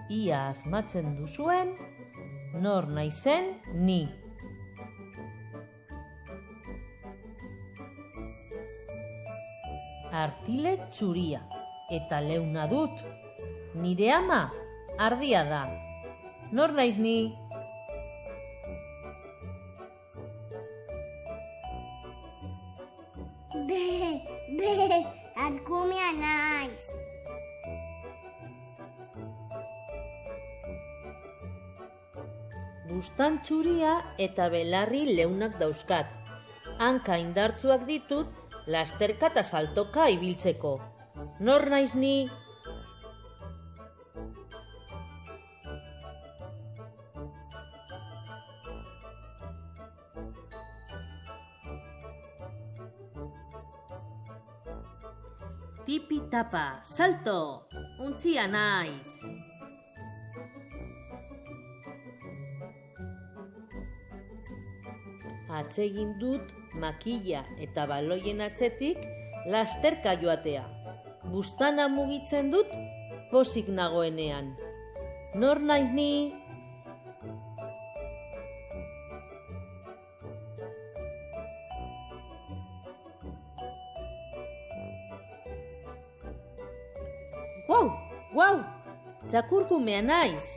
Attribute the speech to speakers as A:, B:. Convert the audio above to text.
A: Ia asmatzen duzuen, nor naizen ni. Artile txuria eta leuna dut. Nire ama ardia da. Nor naiz ni?
B: Arkumia naiz.
A: Buztan txuria eta belarri leunak dauzkat. Hanka indartsuak ditut, lasterka eta saltoka ibiltzeko. Nor naiz ni? Tipi-tapa, salto! Untzia naiz! Atsegin dut makila eta baloien atzetik lasterka joatea. Buztana mugitzen dut pozik nagoenean. Nor naiz ni? Guau! Txakurkumea naiz!